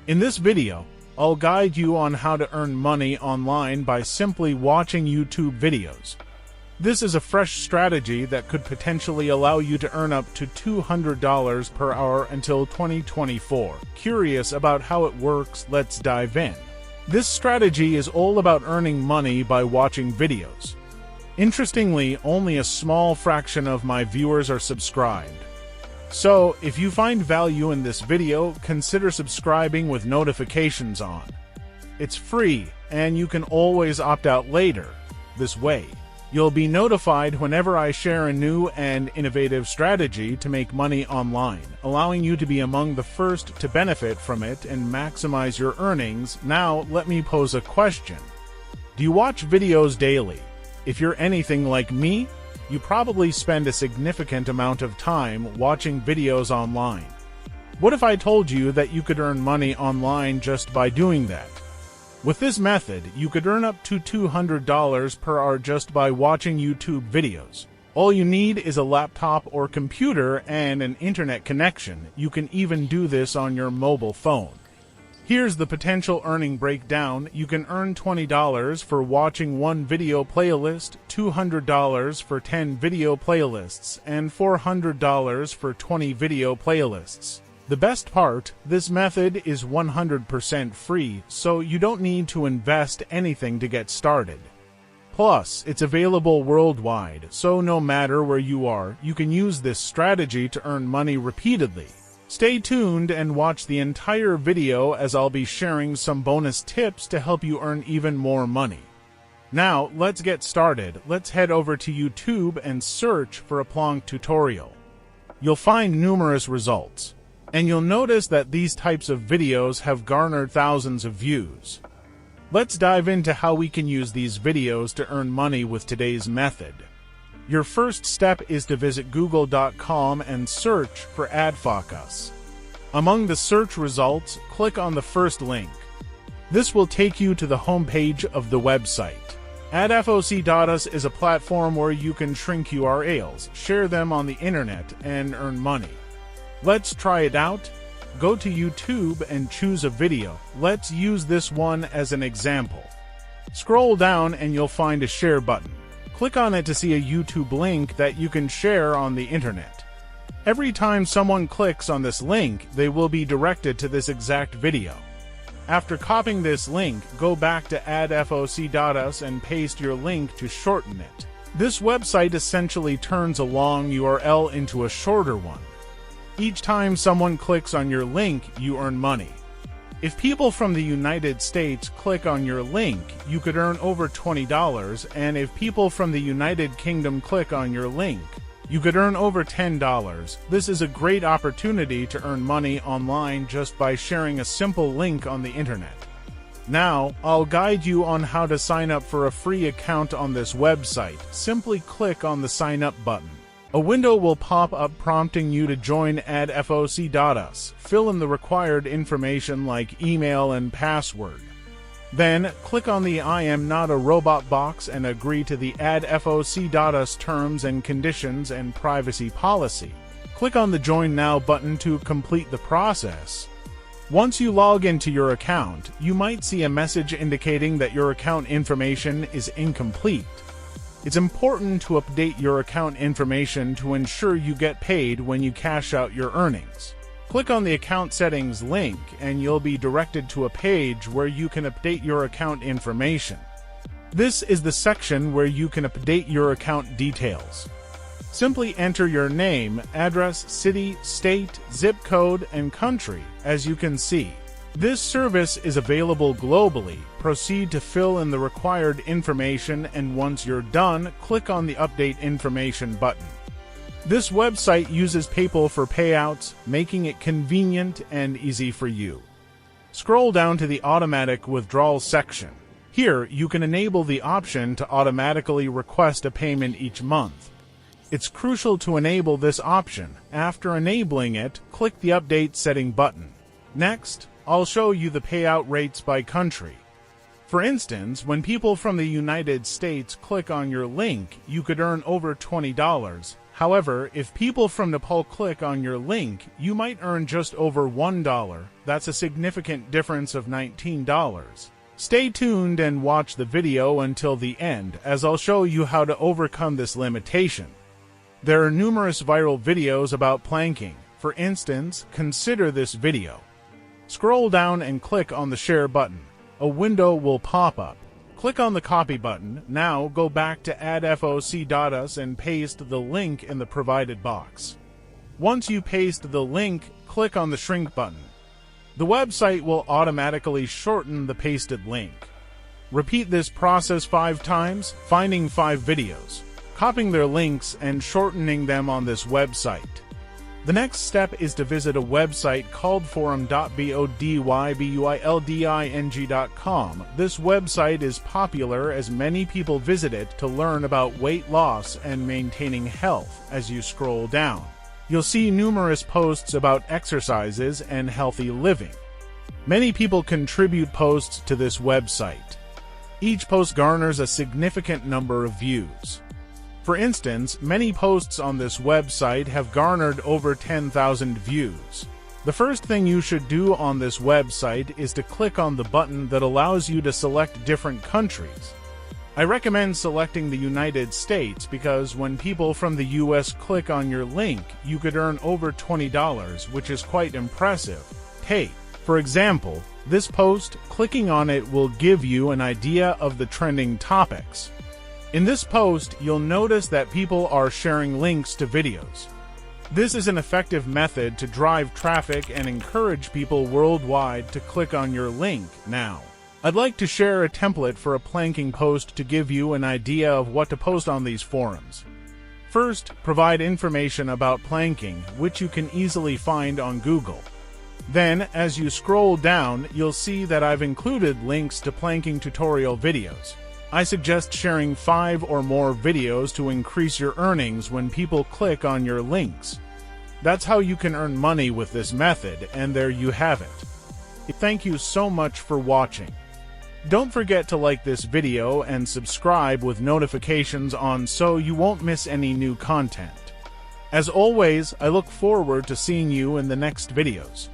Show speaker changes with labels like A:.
A: In this video, I'll guide you on how to earn money online by simply watching YouTube videos. This is a fresh strategy that could potentially allow you to earn up to $200 per hour until 2024. Curious about how it works? Let's dive in. This strategy is all about earning money by watching videos. Interestingly, only a small fraction of my viewers are subscribed. So, if you find value in this video, consider subscribing with notifications on. It's free, and you can always opt out later. This way, you'll be notified whenever I share a new and innovative strategy to make money online, allowing you to be among the first to benefit from it and maximize your earnings. Now, let me pose a question. Do you watch videos daily? If you're anything like me, you probably spend a significant amount of time watching videos online. What if I told you that you could earn money online just by doing that? With this method, you could earn up to $200 per hour just by watching YouTube videos. All you need is a laptop or computer and an internet connection. You can even do this on your mobile phone. Here's the potential earning breakdown. You can earn $20 for watching one video playlist, $200 for 10 video playlists, and $400 for 20 video playlists. The best part, this method is 100% free, so you don't need to invest anything to get started. Plus, it's available worldwide, so no matter where you are, you can use this strategy to earn money repeatedly. Stay tuned and watch the entire video as I'll be sharing some bonus tips to help you earn even more money. Now, let's get started. Let's head over to YouTube and search for Aplonk tutorial. You'll find numerous results, and you'll notice that these types of videos have garnered thousands of views. Let's dive into how we can use these videos to earn money with today's method. Your first step is to visit google.com and search for AdFocus. Among the search results, click on the first link. This will take you to the homepage of the website. AdFocus is a platform where you can shrink URLs, share them on the internet, and earn money. Let's try it out. Go to YouTube and choose a video. Let's use this one as an example. Scroll down and you'll find a share button. Click on it to see a YouTube link that you can share on the internet. Every time someone clicks on this link, they will be directed to this exact video. After copying this link, go back to AdFocus and paste your link to shorten it. This website essentially turns a long URL into a shorter one. Each time someone clicks on your link, you earn money. If people from the United States click on your link, you could earn over $20, and if people from the United Kingdom click on your link, you could earn over $10. This is a great opportunity to earn money online just by sharing a simple link on the internet. Now, I'll guide you on how to sign up for a free account on this website. Simply click on the Sign Up button. A window will pop up prompting you to join AdFocus. Fill in the required information like email and password. Then, click on the I am not a robot box and agree to the AdFocus terms and conditions and privacy policy. Click on the Join Now button to complete the process. Once you log into your account, you might see a message indicating that your account information is incomplete. It's important to update your account information to ensure you get paid when you cash out your earnings. Click on the Account Settings link and you'll be directed to a page where you can update your account information. This is the section where you can update your account details. Simply enter your name, address, city, state, zip code, and country, as you can see. This service is available globally. Proceed to fill in the required information, and once you're done, click on the Update Information button. This website uses PayPal for payouts, making it convenient and easy for you. Scroll down to the Automatic Withdrawal section. Here, you can enable the option to automatically request a payment each month. It's crucial to enable this option. After enabling it, click the Update Setting button. Next, I'll show you the payout rates by country. For instance, when people from the United States click on your link, you could earn over $20. However, if people from Nepal click on your link, you might earn just over $1. That's a significant difference of $19. Stay tuned and watch the video until the end, as I'll show you how to overcome this limitation. There are numerous viral videos about planking. For instance, consider this video. Scroll down and click on the share button. A window will pop up. Click on the copy button. Now go back to adfoc.us and paste the link in the provided box. Once you paste the link, click on the shrink button. The website will automatically shorten the pasted link. Repeat this process 5 times, finding 5 videos, copying their links, and shortening them on this website. The next step is to visit a website called forum.bodybuilding.com. This website is popular as many people visit it to learn about weight loss and maintaining health. As you scroll down, you'll see numerous posts about exercises and healthy living. Many people contribute posts to this website. Each post garners a significant number of views. For instance, many posts on this website have garnered over 10,000 views. The first thing you should do on this website is to click on the button that allows you to select different countries. I recommend selecting the United States because when people from the US click on your link, you could earn over $20, which is quite impressive. Hey, for example, this post, clicking on it will give you an idea of the trending topics. In this post, you'll notice that people are sharing links to videos. This is an effective method to drive traffic and encourage people worldwide to click on your link now. I'd like to share a template for a planking post to give you an idea of what to post on these forums. First, provide information about planking, which you can easily find on Google. Then, as you scroll down, you'll see that I've included links to planking tutorial videos. I suggest sharing 5 or more videos to increase your earnings when people click on your links. That's how you can earn money with this method, and there you have it. Thank you so much for watching. Don't forget to like this video and subscribe with notifications on so you won't miss any new content. As always, I look forward to seeing you in the next videos.